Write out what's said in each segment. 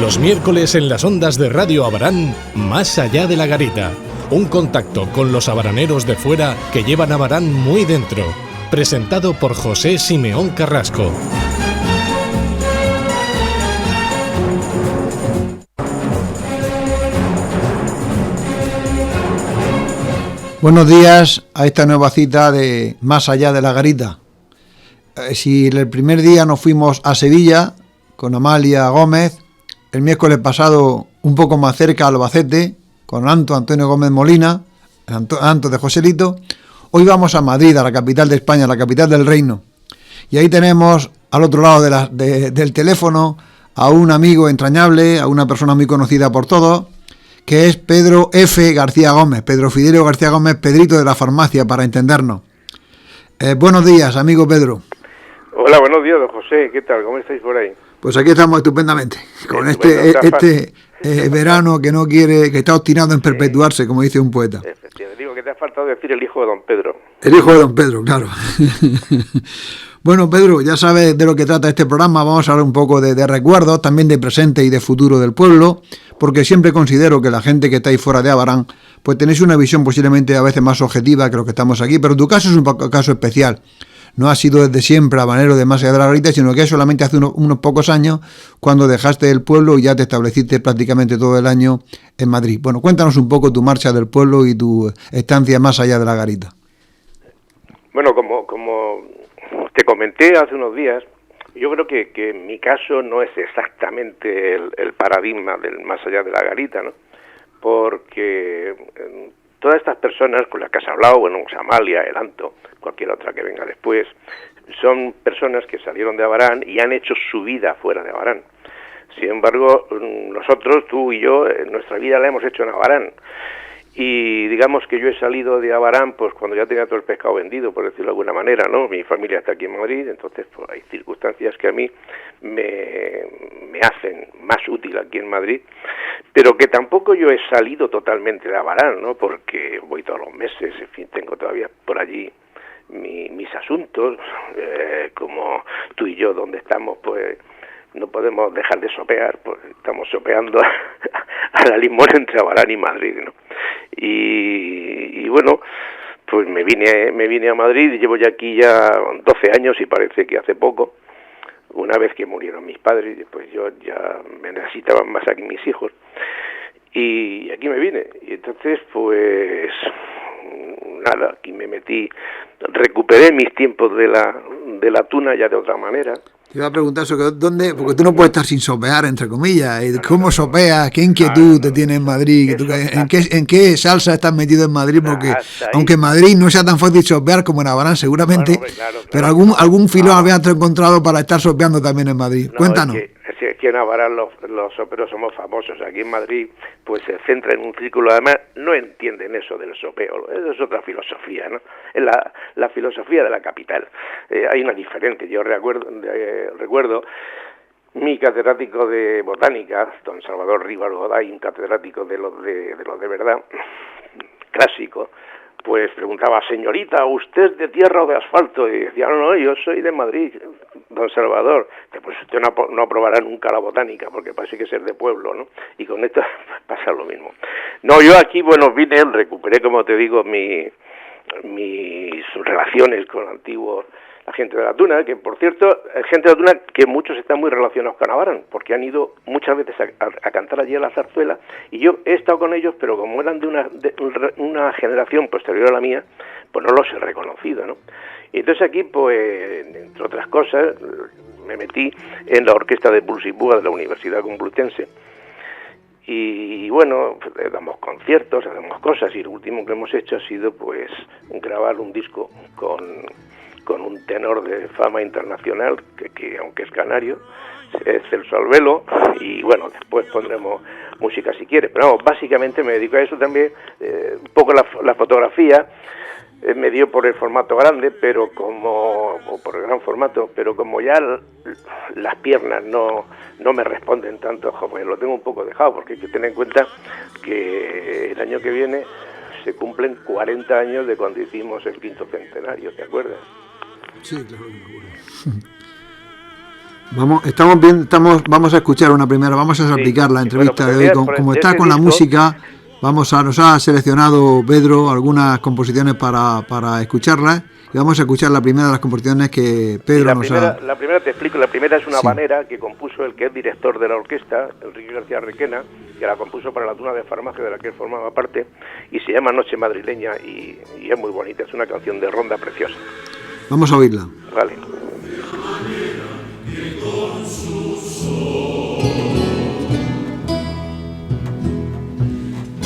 Los miércoles en las ondas de Radio Abarán, Más allá de la garita. Un contacto con los abaraneros de fuera que llevan Abarán muy dentro. Presentado por José Simeón Carrasco. Buenos días a esta nueva cita de Más allá de la garita. Si el primer día nos fuimos a Sevilla con Amalia Gómez, el miércoles pasado un poco más cerca a Albacete con Antonio Gómez Molina, Anto de Joselito, hoy vamos a Madrid, a la capital de España, la capital del reino. Y ahí tenemos al otro lado del teléfono a un amigo entrañable, a una persona muy conocida por todos, que es Pedro F. García Gómez, Pedro Fidelio García Gómez, Pedrito de la farmacia, para entendernos. Buenos días, amigo Pedro. Hola, buenos días, don José. ¿Qué tal? ¿Cómo estáis por ahí? Pues aquí estamos estupendamente, con este verano que no quiere, que está obstinado en perpetuarse, como dice un poeta. Efectivamente, digo que te ha faltado decir el hijo de don Pedro. El hijo de don Pedro, claro. Bueno, Pedro, ya sabes de lo que trata este programa. Vamos a hablar un poco de recuerdos, también de presente y de futuro del pueblo, porque siempre considero que la gente que está ahí fuera de Abarán, pues tenéis una visión posiblemente a veces más objetiva que los que estamos aquí, pero tu caso es un caso especial. No has sido desde siempre habanero de Más allá de la garita, sino que solamente hace unos pocos años, cuando dejaste el pueblo y ya te estableciste prácticamente todo el año en Madrid. Bueno, cuéntanos un poco tu marcha del pueblo y tu estancia más allá de la garita. Bueno, como te comenté hace unos días, yo creo que en mi caso no es exactamente el paradigma del más allá de la garita, ¿no? Porque todas estas personas con las que has hablado, bueno, Amalia, el Anto, cualquier otra que venga después, son personas que salieron de Abarán y han hecho su vida fuera de Abarán. Sin embargo, nosotros, tú y yo, nuestra vida la hemos hecho en Abarán. Y digamos que yo he salido de Abarán pues cuando ya tenía todo el pescado vendido, por decirlo de alguna manera, ¿no? Mi familia está aquí en Madrid, entonces pues hay circunstancias que a mí me hacen más útil aquí en Madrid, pero que tampoco yo he salido totalmente de Abarán, ¿no? Porque voy todos los meses, en fin, tengo todavía por allí mis asuntos, como tú y yo donde estamos, pues no podemos dejar de sopear, pues estamos sopeando a la limón entre Abarán y Madrid, ¿no? Y bueno, pues me vine a Madrid y llevo ya aquí 12 años y parece que hace poco, una vez que murieron mis padres, pues yo ya me necesitaban más aquí mis hijos y aquí me vine y entonces pues nada, aquí me metí, recuperé mis tiempos de la tuna ya de otra manera. Te iba a preguntar eso, ¿dónde? Porque tú no puedes estar sin sopear, entre comillas. ¿Cómo sopeas? ¿Qué inquietud te tiene en Madrid? ¿En qué salsa estás metido en Madrid? Porque aunque en Madrid no sea tan fácil sopear como en Abarán seguramente, bueno, claro, pero algún filón habías encontrado para estar sopeando también en Madrid. Cuéntanos. Es que en Abarán los soperos somos famosos. Aquí en Madrid pues se centra en un círculo, además no entienden eso del sopeo, eso es otra filosofía, ¿no? Es la filosofía de la capital. Hay una diferente. Yo recuerdo mi catedrático de botánica, don Salvador Rivas Goday, un catedrático de los de verdad, clásico, pues preguntaba, señorita, ¿usted es de tierra o de asfalto? Y decía, no, yo soy de Madrid, don Salvador. Pues usted no aprobará nunca la botánica, porque parece que ser de pueblo, ¿no? Y con esto pasa lo mismo. No, yo aquí, bueno, vine, recuperé, como te digo, mis relaciones con antiguos, la gente de la Tuna, que por cierto, gente de la Tuna que muchos están muy relacionados con Abarán, porque han ido muchas veces a cantar allí a la zarzuela, y yo he estado con ellos, pero como eran de una generación posterior a la mía, pues no los he reconocido, ¿no? Y entonces aquí, pues, entre otras cosas, me metí en la orquesta de Pulse y Púa de la Universidad Complutense, y bueno, pues, damos conciertos, hacemos cosas, y lo último que hemos hecho ha sido, pues, grabar un disco con un tenor de fama internacional, que aunque es canario, es Celso Albelo, y bueno, después pondremos música si quieres, pero vamos, básicamente me dedico a eso también, un poco la fotografía, me dio por el formato grande, pero o por el gran formato, pero como ya las piernas no me responden tanto, pues lo tengo un poco dejado, porque hay que tener en cuenta que el año que viene se cumplen 40 años de cuando hicimos el 5º centenario, ¿te acuerdas? Sí, claro que me acuerdo. Vamos a escuchar una primera, vamos a salpicar la entrevista de hoy. Como está con la música, nos ha seleccionado Pedro algunas composiciones para escucharlas, y vamos a escuchar la primera de las composiciones que Pedro nos ha... La primera te explico, la primera es una habanera que compuso el que es director de la orquesta, Enrique García Requena, que la compuso para la Duna de Farmacia, de la que él formaba parte, y se llama Noche Madrileña, y es muy bonita, es una canción de ronda preciosa. Vamos a oírla. Vale.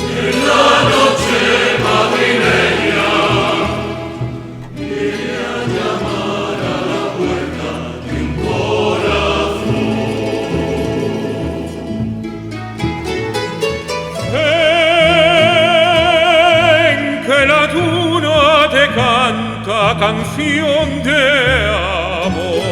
En la noche madrileña viene a llamar a la puerta de un corazón. Ven que la duna te canta canción de amor.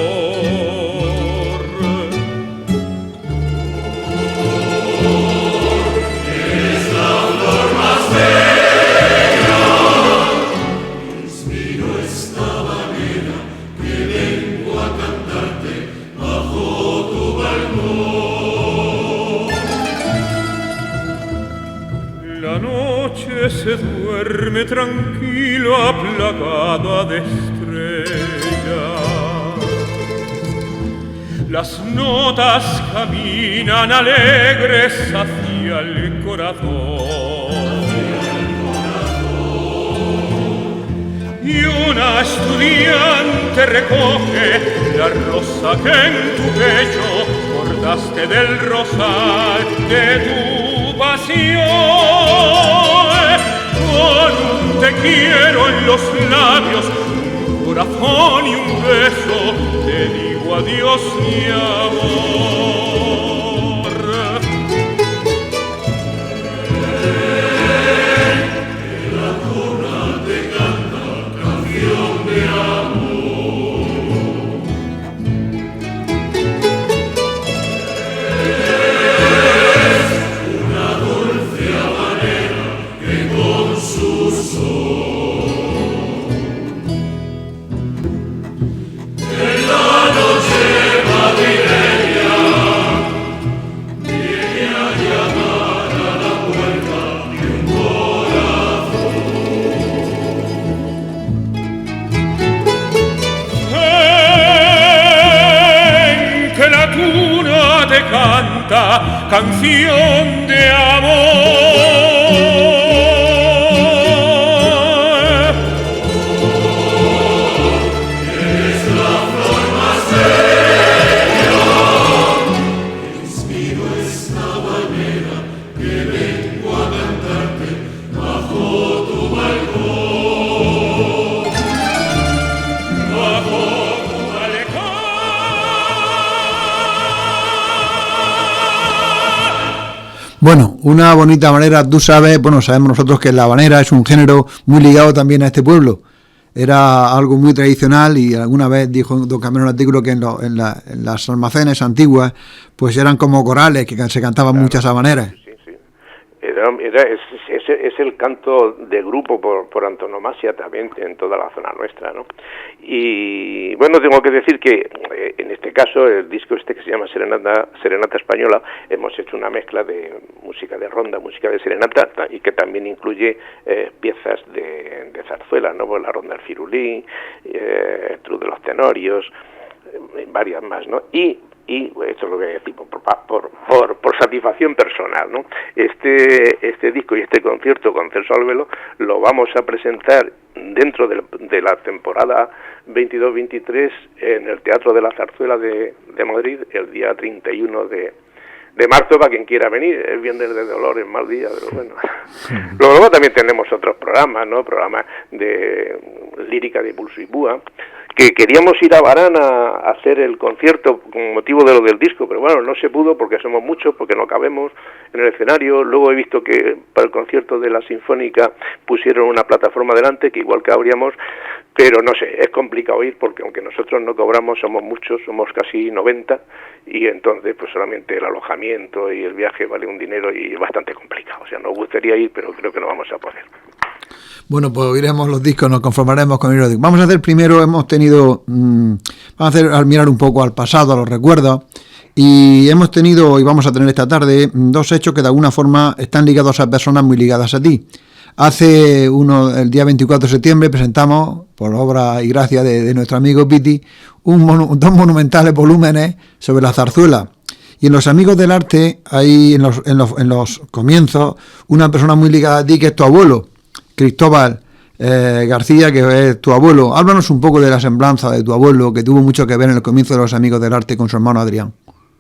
Se duerme tranquilo, aplacada de estrellas. Las notas caminan alegres hacia el corazón. Y una estudiante recoge la rosa que en tu pecho bordaste del rosal de tu pasión. Con un te quiero en los labios, un corazón y un beso, te digo adiós mi amor. Que la duna te canta canción de amor. Es una dulce habanera que con su son en la noche madrileña viene a llamar a la puerta de un corazón. Ven que la duna te canta canción de amor. Bueno, una bonita manera, tú sabes, sabemos nosotros que la habanera es un género muy ligado también a este pueblo. Era algo muy tradicional y alguna vez dijo don Camilo en un artículo que en las almacenes antiguas pues eran como corales, que se cantaban muchas habaneras. Sí. Es el canto de grupo por antonomasia también en toda la zona nuestra, ¿no? Y bueno, tengo que decir que en este caso el disco que se llama Serenata Española, hemos hecho una mezcla de música de ronda, música de serenata, y que también incluye piezas de zarzuela, ¿no? Pues la ronda del Firulí, el Truz de los Tenorios, varias más, ¿no? Y esto es lo que decir por satisfacción personal, ¿no? Este disco y este concierto con Celso Albelo lo vamos a presentar dentro de la temporada 22-23 en el Teatro de la Zarzuela de Madrid el día 31 de marzo, para quien quiera venir. Es Viernes de Dolores, mal día, pero bueno. Luego también tenemos otros programas, ¿no? Programas de lírica de Pulso y Búa, que queríamos ir a Barán a hacer el concierto con motivo de lo del disco, pero bueno, no se pudo porque somos muchos, porque no cabemos en el escenario. Luego he visto que para el concierto de la Sinfónica pusieron una plataforma delante, que igual cabríamos, pero no sé, es complicado ir porque aunque nosotros no cobramos, somos muchos, somos casi 90, y entonces pues solamente el alojamiento y el viaje vale un dinero y es bastante complicado. O sea, nos gustaría ir, pero creo que no vamos a poder. Bueno, pues oiremos los discos, nos conformaremos con el disco. Vamos a hacer primero, vamos a mirar un poco al pasado, a los recuerdos, y hemos tenido, y vamos a tener esta tarde, dos hechos que de alguna forma están ligados a personas muy ligadas a ti. El día 24 de septiembre presentamos, por obra y gracia de nuestro amigo Piti, dos monumentales volúmenes sobre la zarzuela. Y en los Amigos del Arte hay en los comienzos una persona muy ligada a ti, que es tu abuelo, Cristóbal García, que es tu abuelo. Háblanos un poco de la semblanza de tu abuelo, que tuvo mucho que ver en el comienzo de los Amigos del Arte con su hermano Adrián.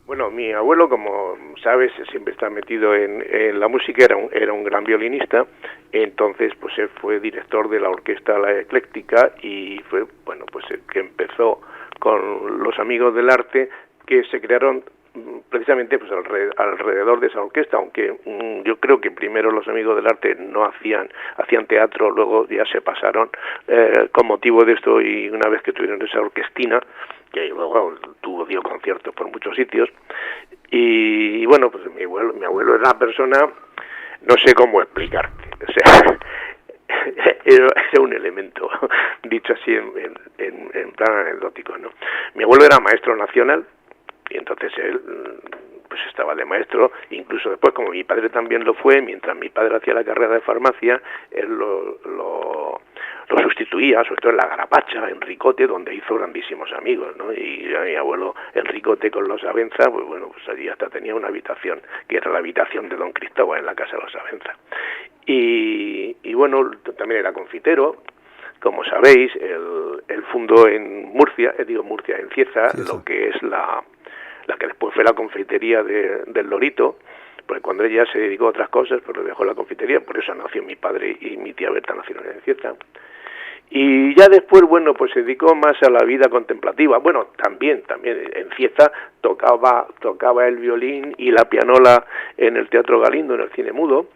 Bueno, mi abuelo, como sabes, siempre está metido en la música, era un gran violinista. Entonces, pues él fue director de la orquesta La Ecléctica y fue, bueno, pues el que empezó con los Amigos del Arte, que se crearon precisamente pues alrededor de esa orquesta, aunque yo creo que primero los Amigos del Arte no hacían teatro, luego ya se pasaron con motivo de esto, y una vez que tuvieron esa orquestina, que luego dio conciertos por muchos sitios, y bueno, pues mi abuelo era una persona, no sé cómo explicarte, o sea, era un elemento, dicho así en plan anecdótico, ¿no? Mi abuelo era maestro nacional, y entonces él pues estaba de maestro, incluso después, como mi padre también lo fue, mientras mi padre hacía la carrera de farmacia, él lo sustituía, sobre todo en la Garapacha, en Ricote, donde hizo grandísimos amigos, ¿no? Y mi abuelo en Ricote con los Avenza, pues bueno, pues allí hasta tenía una habitación, que era la habitación de don Cristóbal en la casa de los Avenza. Y bueno, también era confitero. Como sabéis, él fundó en Murcia, en Cieza, sí, lo que es la que después fue la confitería del Lorito, porque cuando ella se dedicó a otras cosas, pues lo dejó la confitería, por eso nació mi padre y mi tía Berta nacieron en Cieza. Y ya después, bueno, pues se dedicó más a la vida contemplativa. Bueno, también en Cieza tocaba el violín y la pianola en el Teatro Galindo, en el cine mudo.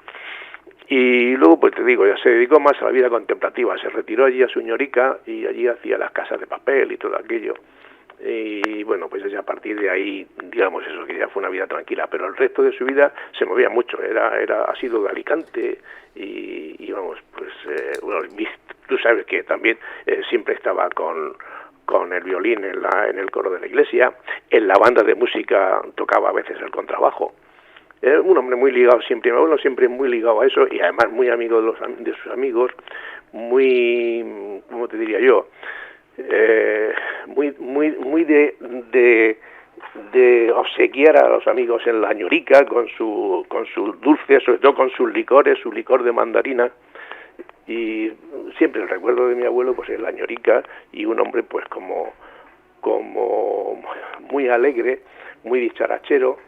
Y luego, pues te digo, ya se dedicó más a la vida contemplativa, se retiró allí a Suñorica y allí hacía las casas de papel y todo aquello. Y bueno, pues ya a partir de ahí, digamos eso, que ya fue una vida tranquila, pero el resto de su vida se movía mucho, ha sido de Alicante y vamos, pues bueno, tú sabes que también siempre estaba con el violín en el coro de la iglesia, en la banda de música tocaba a veces el contrabajo. Era un hombre muy ligado siempre, mi abuelo siempre muy ligado a eso, y además muy amigo de sus amigos, muy, ¿cómo te diría yo? Muy de obsequiar a los amigos en la ñorica con su dulce, sobre todo con sus licores, su licor de mandarina. Y siempre el recuerdo de mi abuelo pues es la ñorica, y un hombre pues como muy alegre, muy dicharachero.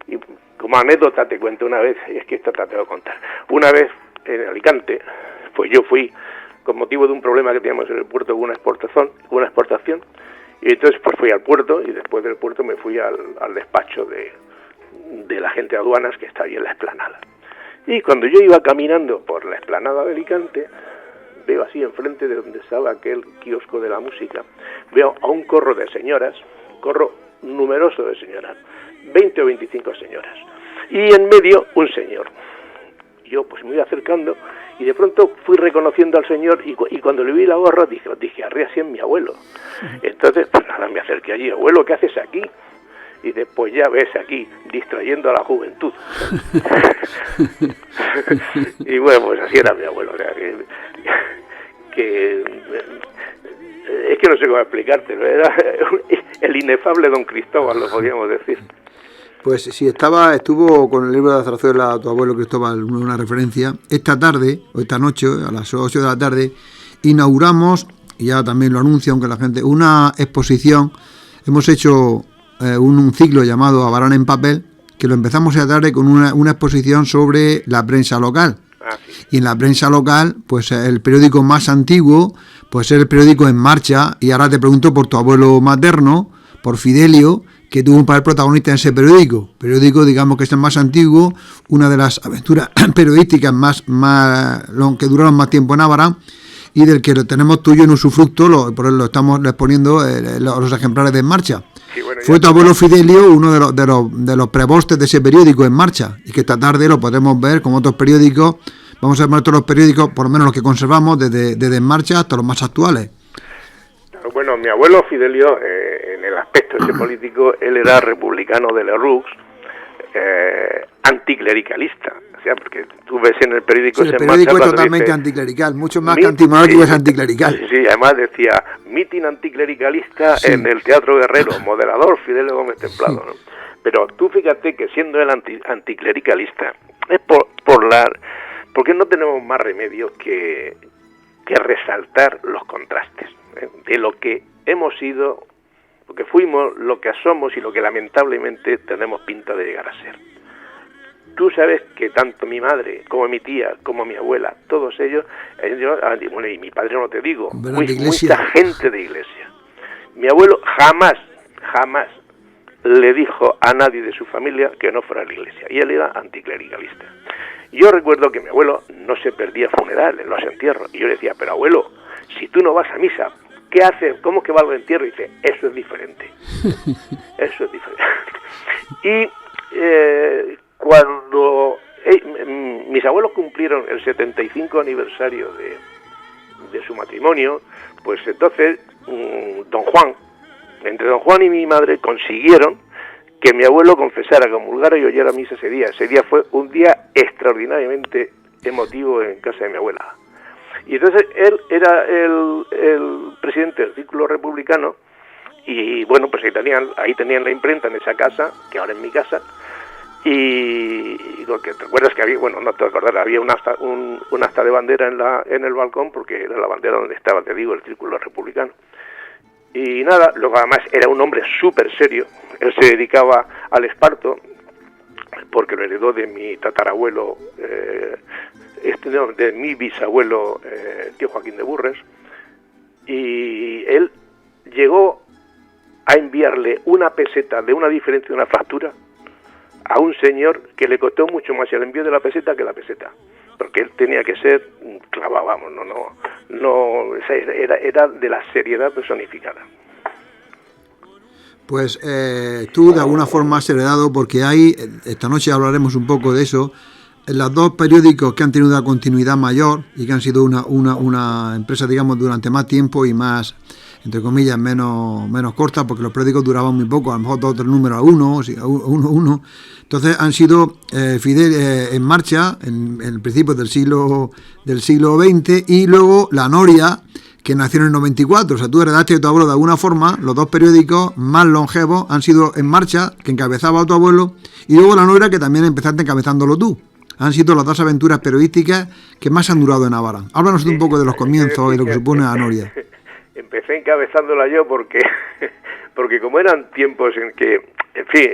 Y como anécdota te cuento una vez, es que esta te la tengo que contar. Una vez en Alicante, pues yo fui con motivo de un problema que teníamos en el puerto con una exportación, y entonces pues fui al puerto, y después del puerto me fui al despacho de la gente de aduanas que está ahí en la explanada. Y cuando yo iba caminando por la explanada de Alicante, veo así enfrente de donde estaba aquel kiosco de la música, veo a un corro de señoras, corro numeroso de señoras, 20 o 25 señoras, y en medio un señor. Yo pues me iba acercando y de pronto fui reconociendo al señor, y cuando le vi la gorra dije, arrea así en mi abuelo. Entonces pues nada, me acerqué allí, abuelo, ¿qué haces aquí? Y después ya ves aquí, distrayendo a la juventud. Y bueno, pues así era mi abuelo, o sea, que es que no sé cómo explicarte, ¿no? Era el inefable don Cristóbal, lo podríamos decir. Pues sí, estuvo con el libro de la zarzuela tu abuelo Cristóbal, una referencia. Esta tarde, o esta noche, a las 8 de la tarde, inauguramos, y ya también lo anuncia, aunque la gente, una exposición. Hemos hecho un ciclo llamado Abarán en papel, que lo empezamos esta tarde con una exposición sobre la prensa local. Y en la prensa local, pues el periódico más antiguo, pues es el periódico En Marcha, y ahora te pregunto por tu abuelo materno, por Fidelio, que tuvo un papel protagonista en ese periódico, digamos que es el más antiguo, una de las aventuras periodísticas más que duraron más tiempo en Abarán, y del que lo tenemos tuyo en usufructo, por eso lo estamos exponiendo los ejemplares de En Marcha. Sí, bueno, fue tu abuelo Fidelio uno de los prebostes de ese periódico En Marcha, y que esta tarde lo podemos ver como otros periódicos vamos a ver todos los periódicos, por lo menos los que conservamos, desde En Marcha hasta los más actuales. Bueno, mi abuelo Fidelio, en el aspecto ese político, él era republicano de Lerroux, anticlericalista. O sea, porque tú ves en el periódico... Sí, el periódico es totalmente anticlerical, mucho más que antimonárquico, es anticlerical. Sí, además decía, mitin anticlericalista en el Teatro Guerrero, moderador Fidelio Gómez Templado, ¿no? Pero tú fíjate que siendo él anticlericalista, es porque no tenemos más remedio que resaltar los contrastes, de lo que hemos sido, lo que fuimos, lo que somos y lo que lamentablemente tenemos pinta de llegar a ser. Tú sabes que tanto mi madre, como mi tía, como mi abuela, todos ellos, bueno, y mi padre no te digo, mucha gente de iglesia. Mi abuelo jamás le dijo a nadie de su familia que no fuera a la iglesia, y él era anticlericalista. Yo recuerdo que mi abuelo no se perdía funerales, los entierros, y yo le decía, pero abuelo, si tú no vas a misa, ¿qué haces? ¿Cómo que va al entierro? Y dice, eso es diferente. Eso es diferente. Y cuando mis abuelos cumplieron el 75 aniversario de su matrimonio, pues entonces entre don Juan y mi madre consiguieron que mi abuelo confesara, comulgara y oyera misa ese día. Ese día fue un día extraordinariamente emotivo en casa de mi abuela. Y entonces él era el presidente del Círculo Republicano, y bueno, pues ahí tenían la imprenta en esa casa, que ahora es mi casa, y lo que te acuerdas que había, bueno, no te acordarás, había un asta de bandera en el balcón, porque era la bandera donde estaba, te digo, el Círculo Republicano. Y nada, luego además era un hombre súper serio, él se dedicaba al esparto, porque lo heredó de mi tatarabuelo, de mi bisabuelo, tío Joaquín de Burres, y él llegó a enviarle una peseta de una diferencia de una factura a un señor que le costó mucho más el envío de la peseta que la peseta, porque él tenía que ser clavado, vamos, era de la seriedad personificada. Pues tú de alguna forma has heredado, porque esta noche hablaremos un poco de eso, en los dos periódicos que han tenido una continuidad mayor y que han sido una empresa, digamos, durante más tiempo y más, entre comillas, menos corta, porque los periódicos duraban muy poco, a lo mejor 2 o 3 números a uno. Entonces han sido En Marcha, en el principio del siglo XX, y luego La Noria, que nació en el 94. O sea, tú heredaste de tu abuelo de alguna forma. Los dos periódicos más longevos han sido En Marcha, que encabezaba a tu abuelo, y luego La Noria, que también empezaste encabezándolo tú. Han sido las dos aventuras periodísticas que más han durado en Abarán. Háblanos un poco de los comienzos y lo que supone La Noria. Empecé encabezándola yo porque como eran tiempos en que, en fin,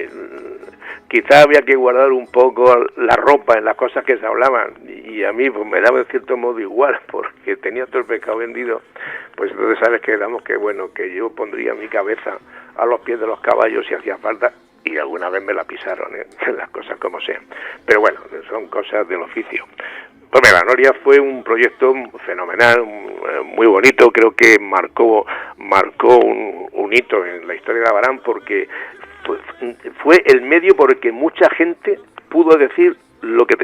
quizá había que guardar un poco la ropa en las cosas que se hablaban, y a mí pues me daba en cierto modo igual, porque tenía todo el pescado vendido, pues entonces sabes que que yo pondría mi cabeza a los pies de los caballos si hacía falta, y alguna vez me la pisaron, las cosas como sean. Pero bueno, son cosas del oficio. Pues La Noria fue un proyecto fenomenal, muy bonito, creo que marcó un hito en la historia de Abarán, porque fue el medio por el que mucha gente pudo decir lo que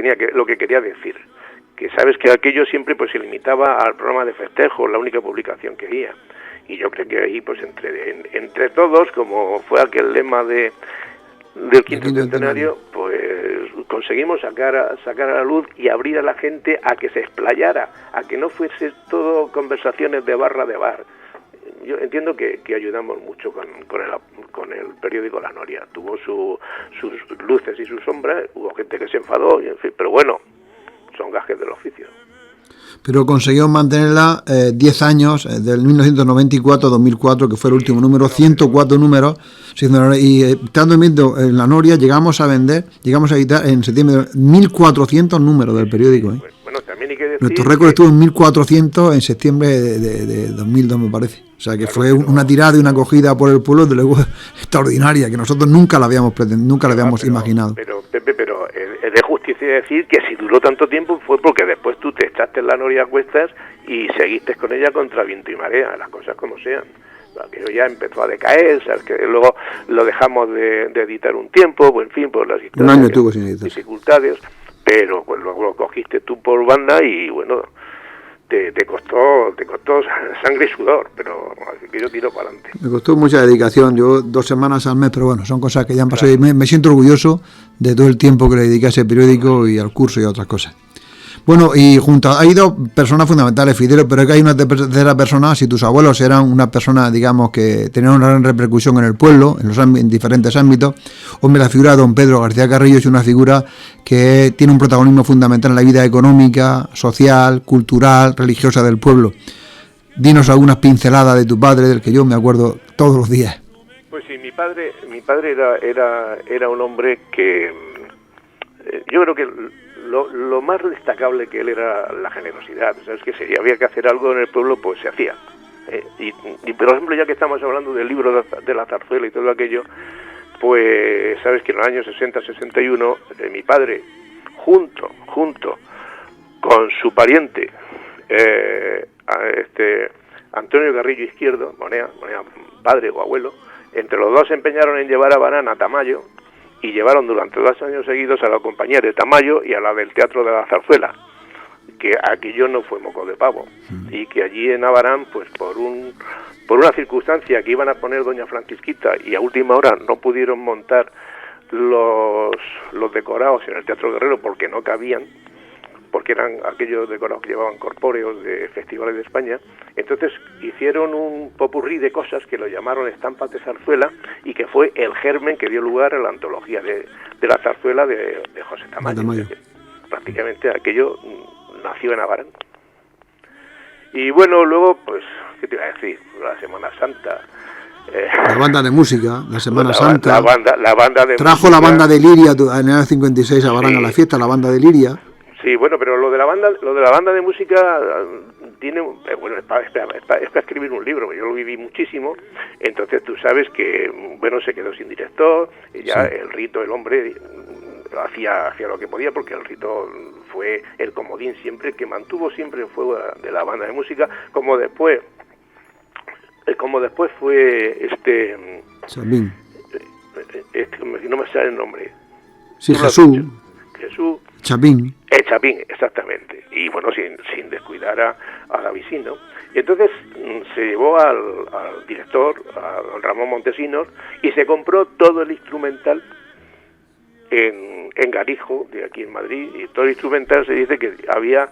quería decir. Que sabes que aquello siempre pues se limitaba al programa de festejo, la única publicación que había. Y yo creo que ahí pues entre todos, como fue aquel lema del quinto centenario, pues conseguimos sacar a la luz y abrir a la gente a que se explayara, a que no fuese todo conversaciones de bar. Yo entiendo que ayudamos mucho con el periódico La Noria. Tuvo sus luces y sus sombras, hubo gente que se enfadó, y en fin, pero bueno, son gajes del oficio. Pero consiguió mantenerla 10 años, del 1994 a 2004, que fue el último número, 104 números, y estando viendo en La Noria llegamos a editar en septiembre 1.400 números del periódico. Bueno, también hay que decir... Nuestro récord estuvo en 1.400 en septiembre de 2002, me parece. O sea, que fue una tirada y una acogida por el pueblo, de luego, extraordinaria, que nosotros nunca la habíamos imaginado. Pero, Pepe, es de justicia decir que si duró tanto tiempo fue porque después tú te echaste en La Noria a cuestas y seguiste con ella contra viento y marea, las cosas como sean. Aquello ya empezó a decaer, ¿sabes? Que luego lo dejamos de editar un tiempo, pues en fin, por las un año tuvo sin editar. dificultades. pero pues luego lo cogiste tú por banda y bueno, te costó sangre y sudor, pero así que yo tiro para adelante. Me costó mucha dedicación, yo 2 semanas al mes, pero bueno, son cosas que ya han pasado, claro. Y me siento orgulloso de todo el tiempo que le dediqué a ese periódico y al curso y a otras cosas. Bueno, y hay 2 personas fundamentales, Fidel, pero es que hay una tercera persona. Si tus abuelos eran una persona, digamos, que tenían una gran repercusión en el pueblo, en diferentes ámbitos, hombre, la figura de don Pedro García Carrillo es una figura que tiene un protagonismo fundamental en la vida económica, social, cultural, religiosa del pueblo. Dinos algunas pinceladas de tu padre, del que yo me acuerdo todos los días. Pues sí, mi padre era un hombre que yo creo que lo más destacable que él era la generosidad. ¿Sabes? Que si había que hacer algo en el pueblo, pues se hacía. Y por ejemplo, ya que estamos hablando del libro de la zarzuela y todo aquello, pues sabes que en los años 60-61 mi padre, junto con su pariente, Antonio Carrillo Izquierdo, Monea, padre o abuelo, entre los dos se empeñaron en llevar a Abarán a Tamayo, y llevaron durante 2 años seguidos a la compañía de Tamayo y a la del Teatro de la Zarzuela, que aquello no fue moco de pavo, y que allí en Abarán, pues por una circunstancia que iban a poner Doña Francisquita y a última hora no pudieron montar los decorados en el Teatro Guerrero porque no cabían, porque eran aquellos decorados que llevaban corpóreos de festivales de España. Entonces hicieron un popurrí de cosas que lo llamaron Estampas de Zarzuela, y que fue el germen que dio lugar a la antología de la zarzuela de José Tamayo. Prácticamente aquello nació en Abarán. Y bueno, luego, pues, ¿qué te iba a decir? La Semana Santa. La banda de música, la Semana Santa. La banda de trajo música. La banda de Liria en el año 56 a Abarán, sí. A la fiesta, la banda de Liria. Sí, bueno, pero lo de la banda de música tiene, bueno, es para escribir un libro, yo lo viví muchísimo. Entonces tú sabes que, bueno, se quedó sin director, y ya sí. El Rito, el hombre, hacía lo que podía, porque el Rito fue el comodín siempre, que mantuvo siempre el fuego de la banda de música, como después fue Sabín. No me sale el nombre. Sí, Jesús. Chapín, exactamente. Y bueno, sin descuidar a Gavisino. Y entonces se llevó al director, a don Ramón Montesinos, y se compró todo el instrumental en Garijo, de aquí en Madrid. Y todo el instrumental se dice que había,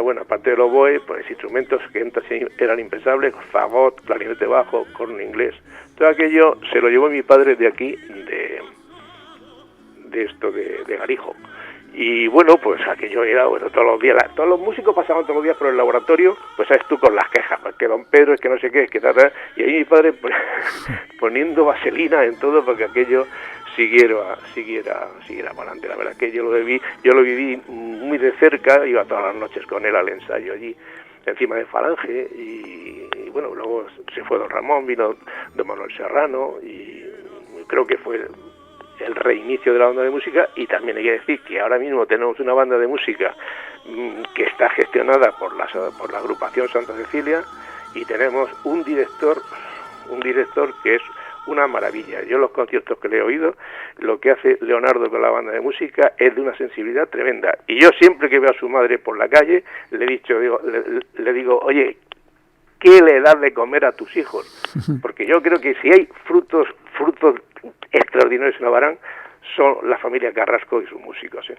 bueno, aparte de los oboes, pues instrumentos que entonces eran impensables: fagot, clarinete bajo, corno inglés. Todo aquello se lo llevó mi padre de aquí, de Garijo. Y bueno, pues aquello era, bueno, todos los días, todos los músicos pasaban todos los días por el laboratorio, pues sabes tú, con las quejas, pues que don Pedro es que no sé qué, es que tal, y ahí mi padre pues, poniendo vaselina en todo para que aquello siguiera para adelante. La verdad es que yo lo viví muy de cerca, iba todas las noches con él al ensayo allí, encima de Falange, y bueno, luego se fue don Ramón, vino don Manuel Serrano, y creo que fue el reinicio de la banda de música. Y también hay que decir que ahora mismo tenemos una banda de música que está gestionada por la agrupación Santa Cecilia, y tenemos un director que es una maravilla. Yo los conciertos que le he oído, lo que hace Leonardo con la banda de música es de una sensibilidad tremenda. Y yo siempre que veo a su madre por la calle le digo, oye, ¿qué le das de comer a tus hijos? Porque yo creo que si hay frutos extraordinarios en Abarán, son la familia Carrasco y sus músicos.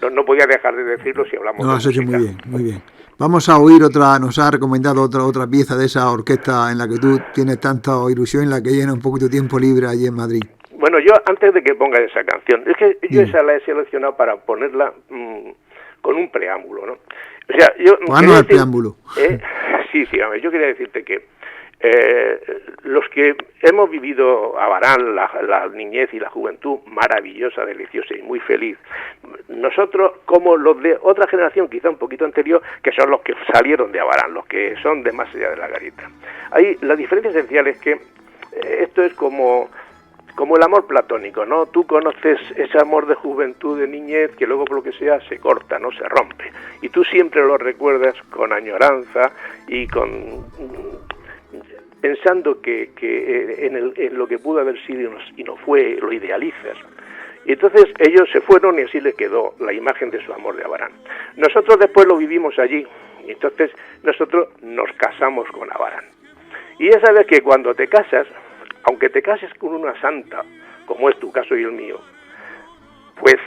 No podía dejar de decirlo si hablamos de música. Muy bien, muy bien. Vamos a oír nos ha recomendado otra pieza de esa orquesta en la que tú tienes tanta ilusión, en la que llena un poco tu tiempo libre allí en Madrid. Bueno, yo antes de que ponga esa canción, es que yo esa la he seleccionado para ponerla con un preámbulo, ¿no? O sea, el preámbulo. Sí, a ver, yo quería decirte que los que hemos vivido Abarán, la niñez y la juventud maravillosa, deliciosa y muy feliz, nosotros, como los de otra generación quizá un poquito anterior, que son los que salieron de Abarán, los que son de más allá de la garita, ahí la diferencia esencial es que esto es como el amor platónico, ¿no? Tú conoces ese amor de juventud, de niñez, que luego por lo que sea se corta, ¿no? Se rompe, y tú siempre lo recuerdas con añoranza y pensando que en lo que pudo haber sido y no fue, lo idealizas. Y entonces ellos se fueron y así les quedó la imagen de su amor de Abarán. Nosotros después lo vivimos allí, y entonces nosotros nos casamos con Abarán. Y ya sabes que cuando te casas, aunque te cases con una santa, como es tu caso y el mío, pues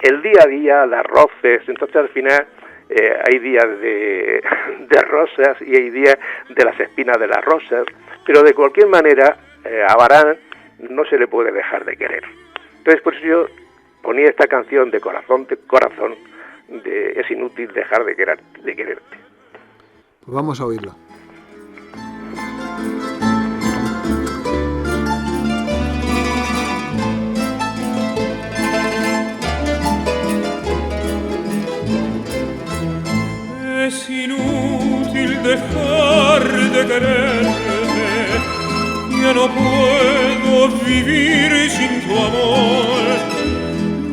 el día a día, las roces, entonces al final hay días de rosas y hay días de las espinas de las rosas, pero de cualquier manera a Abarán no se le puede dejar de querer. Entonces por eso yo ponía esta canción de corazón, de Es inútil dejar de quererte. Pues vamos a oírla. Es inútil dejar de quererte, ya no puedo vivir sin tu amor.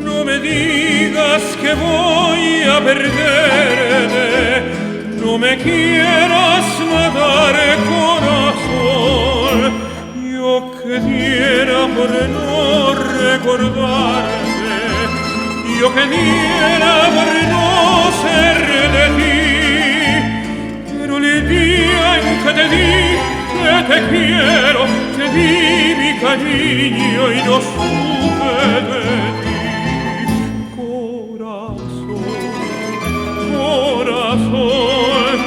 No me digas que voy a perderte, no me quieras matar, corazón. Yo que diera por no recordarte, yo que diera por no ser de ti. El día en que te dije te quiero, te di mi cariño y no supe de ti. Corazón,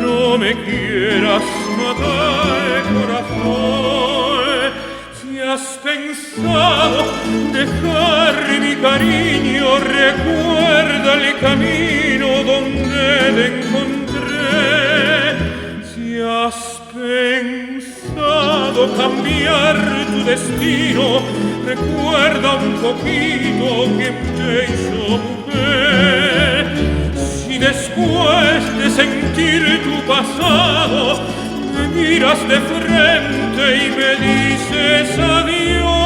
no me quieras matar, corazón. Si has pensado dejar mi cariño, recuerda el camino donde te encontré. Si has pensado cambiar tu destino, recuerda un poquito que te hizo mujer. Si después de sentir tu pasado me miras de frente y me dices adiós,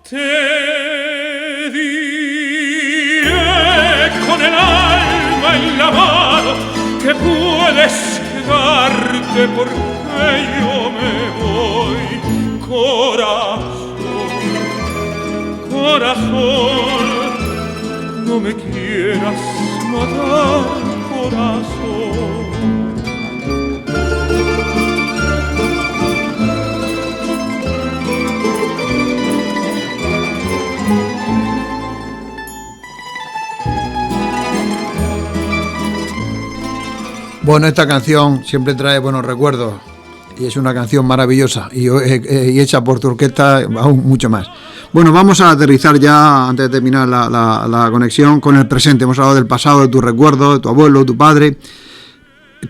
te diré con el alma en la mano que puedes quedarte porque yo me voy. Corazón, no me quieras matar, corazón. Bueno, esta canción siempre trae buenos recuerdos y es una canción maravillosa y hecha por tu orquesta aún mucho más. Bueno, vamos a aterrizar ya, antes de terminar la conexión, con el presente. Hemos hablado del pasado, de tus recuerdos, de tu abuelo, tu padre.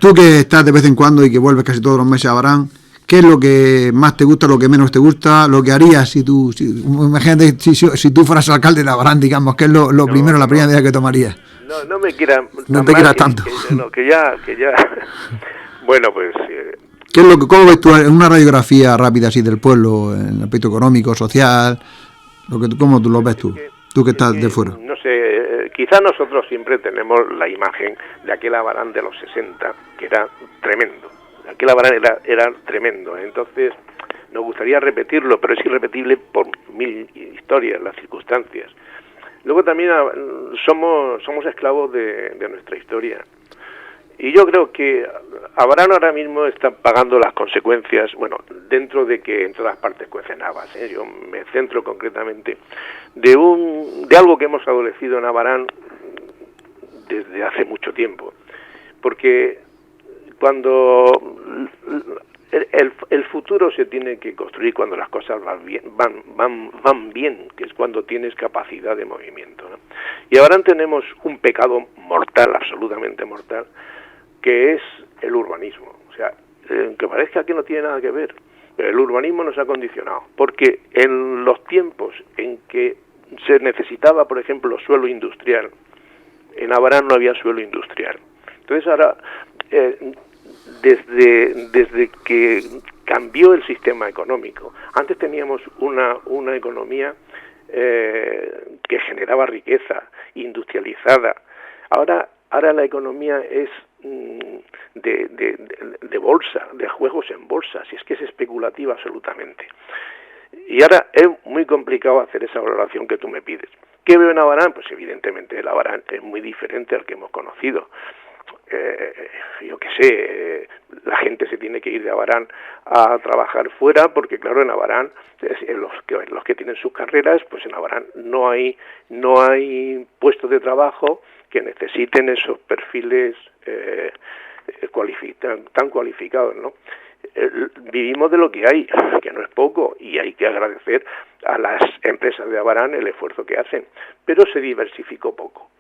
Tú que estás de vez en cuando y que vuelves casi todos los meses a Abarán, ¿qué es lo que más te gusta, lo que menos te gusta, lo que harías imagínate si tú fueras alcalde de Abarán, digamos, ¿qué es lo primero, la primera idea que tomarías? No me quieras... No te quieras tanto. Que ya... Bueno, pues... ¿Qué es cómo ves tú una radiografía rápida así del pueblo, en el aspecto económico, social? ¿Cómo tú lo ves tú? Tú que estás de fuera. No sé, quizás nosotros siempre tenemos la imagen de aquel Abarán de los 60, que era tremendo. Aquel Abarán era tremendo. Entonces, nos gustaría repetirlo, pero es irrepetible por mil historias, las circunstancias. Luego también somos esclavos de nuestra historia. Y yo creo que Abarán ahora mismo está pagando las consecuencias, bueno, dentro de que en todas partes cuecen habas, ¿eh? Yo me centro concretamente de algo que hemos adolecido en Abarán desde hace mucho tiempo. Porque cuando el futuro se tiene que construir cuando las cosas van bien, que es cuando tienes capacidad de movimiento, ¿no? Y Abarán tenemos un pecado mortal, absolutamente mortal, que es el urbanismo. O sea, aunque parezca que no tiene nada que ver, pero el urbanismo nos ha condicionado, porque en los tiempos en que se necesitaba, por ejemplo, suelo industrial, en Abarán no había suelo industrial. Entonces ahora, desde que cambió el sistema económico, antes teníamos una economía que generaba riqueza, industrializada. Ahora la economía es de bolsa, de juegos en bolsa, si es que es especulativa absolutamente. Y ahora es muy complicado hacer esa valoración que tú me pides. ¿Qué veo en Abarán? Pues evidentemente el Abarán es muy diferente al que hemos conocido. Yo qué sé, la gente se tiene que ir de Abarán a trabajar fuera porque claro, en Abarán los que tienen sus carreras, pues en Abarán no hay puestos de trabajo que necesiten esos perfiles tan cualificados, ¿no? Vivimos de lo que hay, que no es poco, y hay que agradecer a las empresas de Abarán el esfuerzo que hacen, pero se diversificó poco.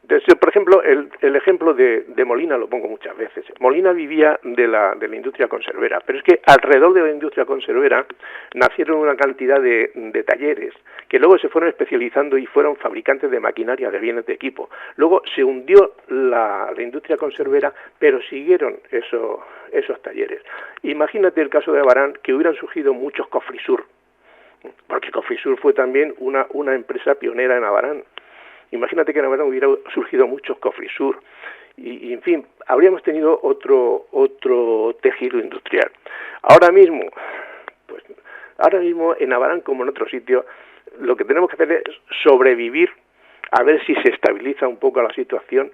Entonces, por ejemplo, el ejemplo de Molina lo pongo muchas veces. Molina vivía de la industria conservera, pero es que alrededor de la industria conservera nacieron una cantidad de talleres que luego se fueron especializando y fueron fabricantes de maquinaria, de bienes de equipo. Luego se hundió la industria conservera, pero siguieron esos talleres. Imagínate el caso de Abarán, que hubieran surgido muchos Cofrisur, porque Cofrisur fue también una empresa pionera en Abarán. Imagínate que en Abarán hubiera surgido muchos Cofrisur y en fin, habríamos tenido otro tejido industrial. Ahora mismo en Abarán como en otro sitio, lo que tenemos que hacer es sobrevivir, a ver si se estabiliza un poco la situación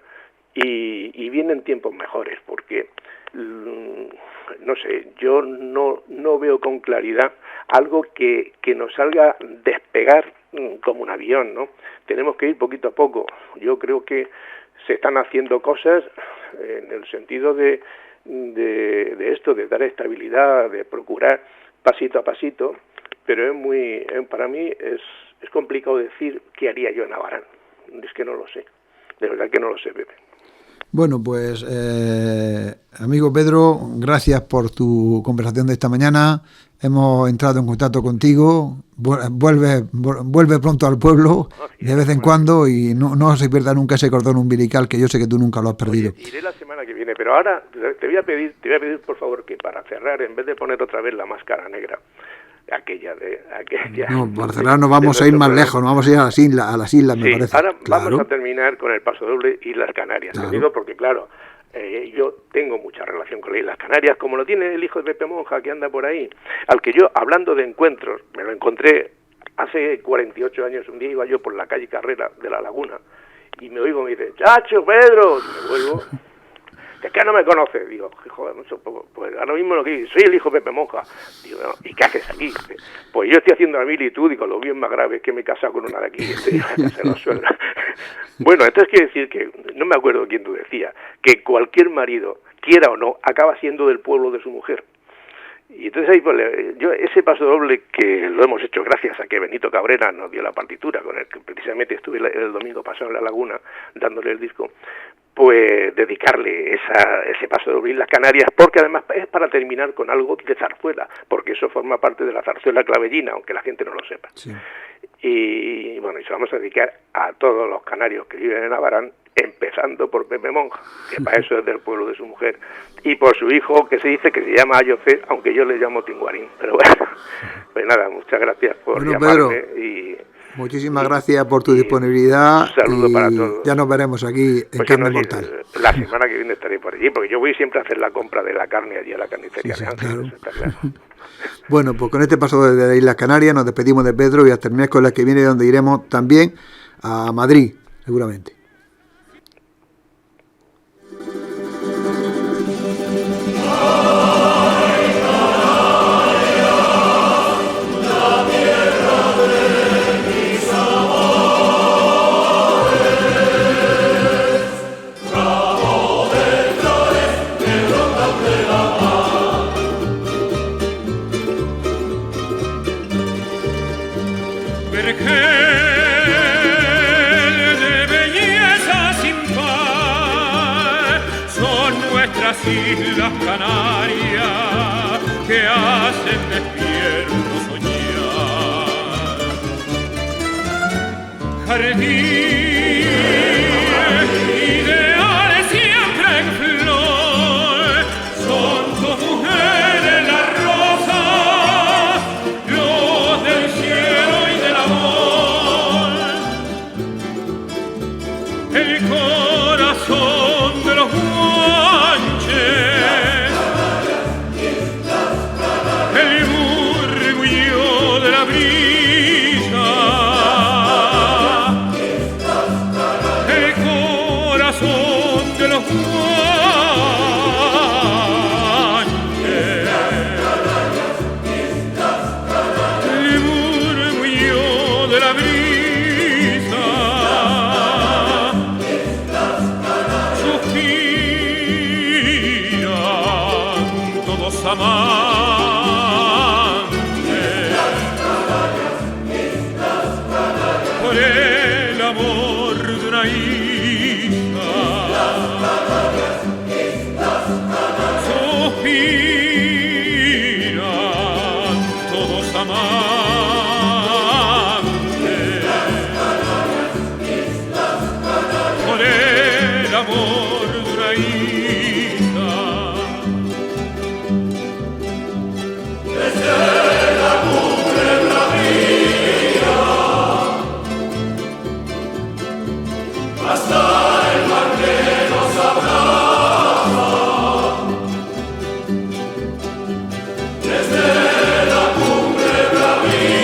y vienen tiempos mejores, porque no sé, yo no veo con claridad algo que nos salga despegar como un avión, ¿no? Tenemos que ir poquito a poco. Yo creo que se están haciendo cosas en el sentido de esto, de dar estabilidad, de procurar pasito a pasito, pero para mí es complicado decir qué haría yo en Abarán. Es que no lo sé, de verdad que no lo sé, Pepe. Bueno, pues amigo Pedro, gracias por tu conversación de esta mañana. Hemos entrado en contacto contigo. Vuelve pronto al pueblo de vez en cuando y no se pierda nunca ese cordón umbilical que yo sé que tú nunca lo has perdido. Oye, iré la semana que viene, pero ahora te voy a pedir por favor que para cerrar, en vez de poner otra vez la máscara negra, aquella. No, para cerrar nos vamos a ir más lejos, nos vamos a ir a las islas, me parece. Ahora claro. Vamos a terminar con el pasodoble Islas Canarias. Claro. Te digo porque, claro, yo tengo mucha relación con las Islas Canarias, como lo tiene el hijo de Pepe Monja, que anda por ahí, al que yo, hablando de encuentros, me lo encontré hace 48 años. Un día iba yo por la calle Carrera de La Laguna, y me oigo y me dice, ¡Chacho, Pedro! Y me vuelvo... Es que no me conoce. Digo, joder, mucho, pues ahora mismo lo que digo, soy el hijo de Pepe Monja. Digo, no, ¿y qué haces aquí? Pues yo estoy haciendo la mil y tú, digo, lo bien más grave es que me he casado con una de aquí, estoy en la casa de los suegros. Bueno, entonces quiere decir que, no me acuerdo quién tú decías, que cualquier marido, quiera o no, acaba siendo del pueblo de su mujer. Y entonces ahí, pues, yo ese paso doble que lo hemos hecho gracias a que Benito Cabrera nos dio la partitura, con el que precisamente estuve el domingo pasado en La Laguna dándole el disco, pues dedicarle ese paso doble en las Canarias, porque además es para terminar con algo de zarzuela, porque eso forma parte de la zarzuela clavellina, aunque la gente no lo sepa. Sí. Y bueno, y se lo vamos a dedicar a todos los canarios que viven en Abarán, empezando por Pepe Monja, que para eso es del pueblo de su mujer, y por su hijo, que se dice que se llama Ayocé, aunque yo le llamo Tinguarín. Pero bueno, pues nada, muchas gracias por llamarme. Pedro, muchísimas gracias por tu disponibilidad. Un saludo para todos. Ya nos veremos aquí en Carne Mortal. La semana que viene estaré por allí, porque yo voy siempre a hacer la compra de la carne allí a la carnicería de Ángeles. Claro. Bueno, pues con este paso de las Islas Canarias nos despedimos de Pedro y hasta el miércoles que viene, donde iremos también a Madrid, seguramente. Islas Canarias que hacen despierto soñar. Jardín, ideales siempre en flor, son tus mujeres las rosas, luz del cielo y del amor, el corazón de los el murmullo de la amantes, con el amor de una hija. Desde la cumbre bravía hasta el mar que nos abraza, desde la cumbre bravía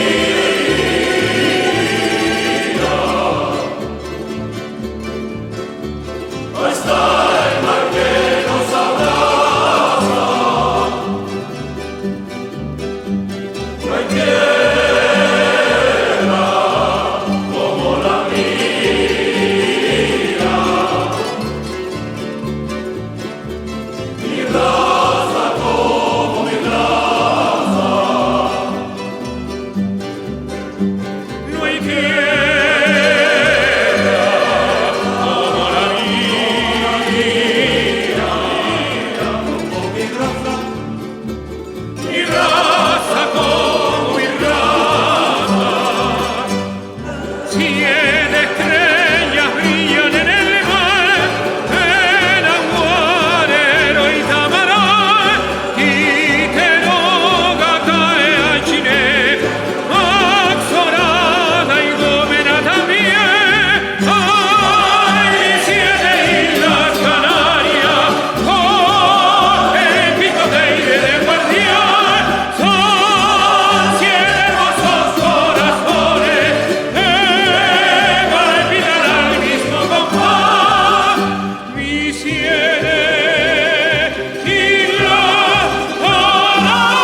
hasta el mar que nos abraza. No hay tierra como la mía, ni raza como mi raza. No hay tierra como la mía, como mi raza, ni raza como mi raza. 100 estrellas brillan en el mar, en Aguarero y Tamarán, y Quiroga cae a Chiné, Axorada y Gómena también. Hay 7 islas Canarias con el picoteire de guardián. Son 100 hermosos corazones que palpitan al mismo compás. Mis 100 islas Canarias.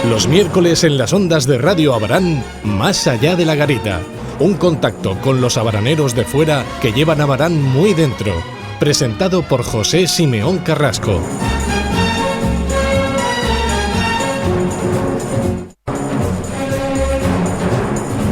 Los miércoles en las ondas de Radio Abarán, Más allá de la garita. Un contacto con los abaraneros de fuera que llevan Abarán muy dentro. Presentado por José Simeón Carrasco.